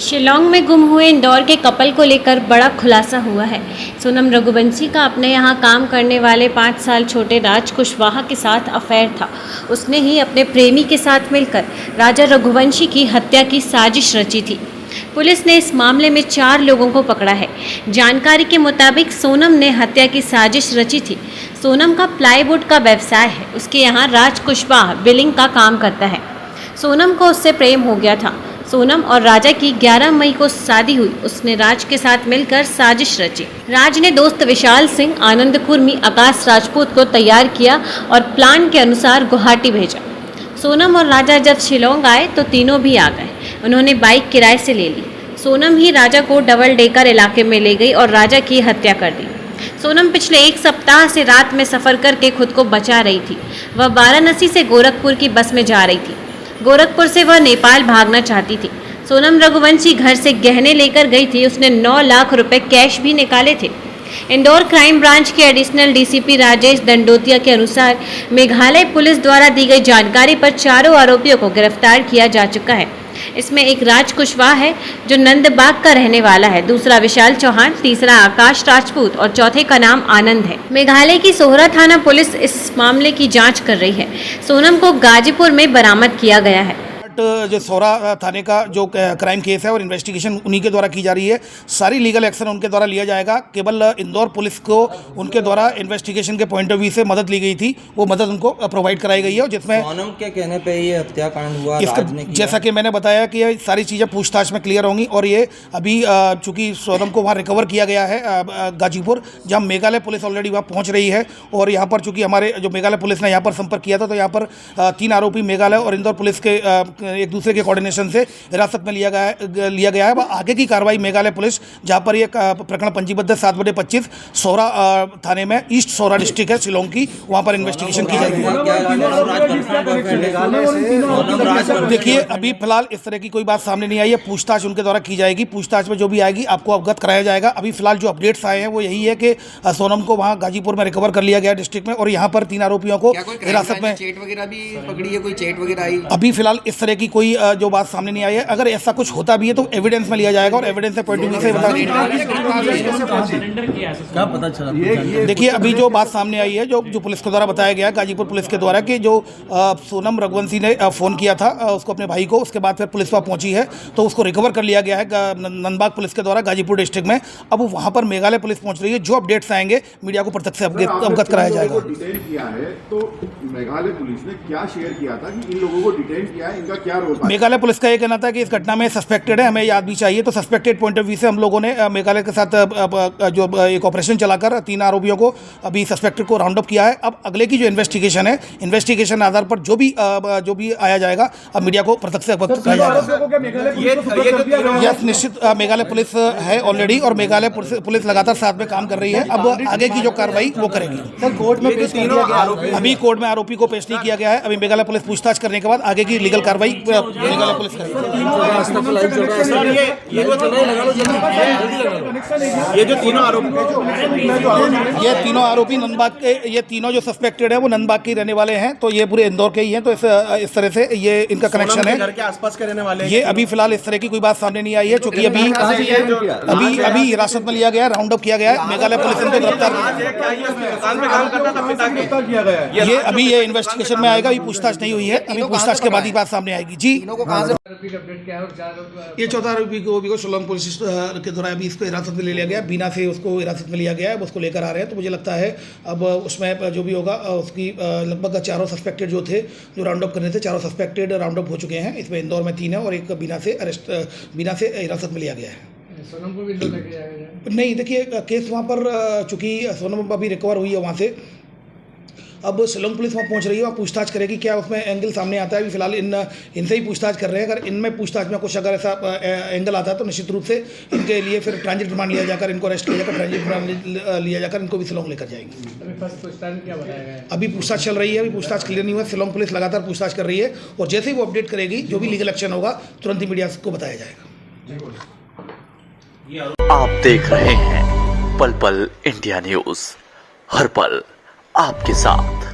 शिलांग में गुम हुए इंदौर के कपल को लेकर बड़ा खुलासा हुआ है। सोनम रघुवंशी का अपने यहाँ काम करने वाले 5 साल छोटे राज कुशवाहा के साथ अफेयर था। उसने ही अपने प्रेमी के साथ मिलकर राजा रघुवंशी की हत्या की साजिश रची थी। पुलिस ने इस मामले में 4 लोगों को पकड़ा है। जानकारी के मुताबिक सोनम ने हत्या की साजिश रची थी। सोनम का प्लाईवुड का व्यवसाय है। उसके यहाँ राज कुशवाहा बिलिंग का काम करता है। सोनम को उससे प्रेम हो गया था। सोनम और राजा की 11 मई को शादी हुई। उसने राज के साथ मिलकर साजिश रची। राज ने दोस्त विशाल सिंह, आनंद कुर्मी, आकाश राजपूत को तैयार किया और प्लान के अनुसार गुवाहाटी भेजा। सोनम और राजा जब शिलांग आए तो तीनों भी आ गए। उन्होंने बाइक किराए से ले ली। सोनम ही राजा को डबल डेकर इलाके में ले गई और राजा की हत्या कर दी। सोनम पिछले 1 सप्ताह से रात में सफ़र करके खुद को बचा रही थी। वह वाराणसी से गोरखपुर की बस में जा रही थी। गोरखपुर से वह नेपाल भागना चाहती थी। सोनम रघुवंशी घर से गहने लेकर गई थी। उसने 9 लाख रुपए कैश भी निकाले थे। इंदौर क्राइम ब्रांच के एडिशनल डीसीपी राजेश दंडोतिया के अनुसार मेघालय पुलिस द्वारा दी गई जानकारी पर 4 आरोपियों को गिरफ्तार किया जा चुका है। इसमें एक राज कुशवाहा है जो नंदबाग का रहने वाला है, दूसरा विशाल चौहान, तीसरा आकाश राजपूत और चौथे का नाम आनंद है। मेघालय की सोहरा थाना पुलिस इस मामले की जांच कर रही है। सोनम को गाजीपुर में बरामद किया गया है। जो सोहरा थाने का जो क्राइम केस है और इन्वेस्टिगेशन उन्हीं के द्वारा की जा रही है। सारी लीगल एक्शन उनके द्वारा लिया जाएगा। केवल इंदौर पुलिस को उनके द्वारा इन्वेस्टिगेशन के पॉइंट ऑफ व्यू से मदद ली गई थी, वो मदद उनको प्रोवाइड कराई गई है। जिसमें सोनम के कहने पे ये हत्याकांड हुआ, राज ने किया। जैसा कि मैंने बताया कि ये सारी चीज़ें पूछताछ में क्लियर होंगी और ये अभी चूँकि सोनम को वहाँ रिकवर किया गया है गाजीपुर, जहाँ मेघालय पुलिस ऑलरेडी वहाँ पहुँच रही है। और यहाँ पर चूँकि हमारे जो मेघालय पुलिस ने यहाँ पर संपर्क किया था, तो यहाँ पर 3 आरोपी मेघालय और इंदौर पुलिस के एक दूसरे के कोऑर्डिनेशन से हिरासत में लिया गया है। आगे की कार्रवाई मेघालय पुलिस, जहां पर ये प्रकरण पंजीबद्ध है 7/25 सोहरा थाने में, ईस्ट सोहरा डिस्ट्रिक्ट है शिलांग की, वहां पर इन्वेस्टिगेशन की जाएगी। देखिए, अभी फिलहाल इस तरह की कोई बात सामने नहीं आई है। पूछताछ उनके द्वारा की जाएगी। पूछताछ में जो भी आएगी आपको अवगत कराया जाएगा। अभी फिलहाल जो अपडेट्स आए हैं वो यही है कि सोनम को वहाँ गाजीपुर में रिकवर कर लिया गया डिस्ट्रिक्ट में, और यहाँ पर 3 आरोपियों को हिरासत में चेट वगैरह भी पकड़ी है, कोई चेट वगैरह आई? अभी फिलहाल इस तरह की कोई जो बात सामने नहीं आई है। अगर ऐसा कुछ होता भी है तो एविडेंस में लिया जाएगा और एविडेंस से पॉइंट ऑफ व्यू से क्या पता चला? देखिए, अभी जो बात सामने आई है, जो पुलिस के द्वारा बताया गया, गाजीपुर पुलिस के द्वारा, कि जो सोनम रघुवंशी ने फ़ोन किया था उसको, अपने भाई को, उसके बाद फिर पुलिस वहाँ पहुंची है तो उसको रिकवर कर लिया गया है नंदबाग पुलिस के द्वारा गाजीपुर डिस्ट्रिक्ट में। अब वहाँ पर मेघालय पुलिस पहुँच रही है। जो अपडेट्स आएंगे मीडिया को प्रत्यक्ष से अवगत कराया जाएगा। डिटेन किया है तो मेघालय पुलिस ने क्या शेयर किया था कि इन लोगों को डिटेन किया है, इनका क्या रोल? मेघालय पुलिस का ये कहना था कि इस घटना में सस्पेक्टेड है, हमें याद भी चाहिए। तो सस्पेक्टेड पॉइंट ऑफ व्यू से हम लोगों ने मेघालय के साथ जो एक ऑपरेशन चलाकर 3 आरोपियों को, अभी सस्पेक्टेड को राउंड अप किया है। अब अगले की जो इन्वेस्टिगेशन है, इन्वेस्टिगेशन आधार पर जो भी आया जाएगा, अब मीडिया को प्रत्यक्ष से अवगत कराया जाएगा। यस, निश्चित मेघालय पुलिस है ऑलरेडी, और मेघालय पुलिस लगातार साथ में काम कर रही है। अब आगे की जो कार्रवाई वो करेगी। सर, कोर्ट में पेश किया गया? अभी कोर्ट में आरोपी को पेश नहीं किया गया है। अभी मेघालय पुलिस पूछताछ करने के बाद आगे की लीगल कार्रवाई मेघालय पुलिस करेगी। ये जो तीनों आरोपी नंदबाग के, ये तीनों जो सस्पेक्टेड है वो नंदबाग के रहने वाले हैं। तो ये पूरे इंदौर के ही हैं। तो इस तरह से ये इनका कनेक्शन है। घर के आसपास के रहने वाले ये अभी फिलहाल इस तरह की कोई बात सामने नहीं आई है, क्योंकि अभी हिरासत में लिया गया है, राउंड अप किया गया है। मेघालय पुलिस इनको गिरफ्तार किया। ये अभी ये इन्वेस्टिगेशन में आएगा। अभी पूछताछ नहीं हुई है। अभी पूछताछ के बाद ही बात सामने आएगी। जी, ये 4 आरोपी को शिलांग पुलिस के द्वारा अभी इसको हिरासत में ले लिया गया। बीना से उसको हिरासत में लिया गया है, उसको लेकर आ रहे हैं। तो मुझे लगता है अब उसमें जो भी होगा, उसकी लगभग 4 सस्पेक्टेड जो थे, जो राउंड अप करने थे, 4 सस्पेक्टेड राउंड अप हो चुके हैं। इसमें इंदौर में 3 है और एक बीना से हिरासत में लिया गया है। सोनम को भी लेके जाएगा? नहीं, देखिए, केस वहाँ पर चूँकि सोनम अभी रिकवर हुई है वहाँ से, अब शिलांग पुलिस वहाँ पहुँच रही है। वहाँ पूछताछ करेगी, क्या उसमें एंगल सामने आता है। अभी फिलहाल इनसे ही पूछताछ कर रहे हैं। अगर इनमें पूछताछ में कुछ अगर ऐसा एंगल आता है तो निश्चित रूप से इनके लिए फिर ट्रांजिट रिमांड लिया जाकर, इनको अरेस्ट किया जाकर, ट्रांजिट रिमांड लिया जाकर इनको भी शिलांग लेकर जाएंगे। अभी फर्स्ट पूछताछ क्या बताया गया है? अभी पूछताछ चल रही है। अभी पूछताछ क्लियर नहीं हुआ। शिलांग पुलिस लगातार पूछताछ कर रही है और जैसे ही वो अपडेट करेगी, जो भी लीगल एक्शन होगा, तुरंत ही मीडिया को बताया जाएगा। आप देख रहे हैं पल पल इंडिया न्यूज, हर पल आपके साथ।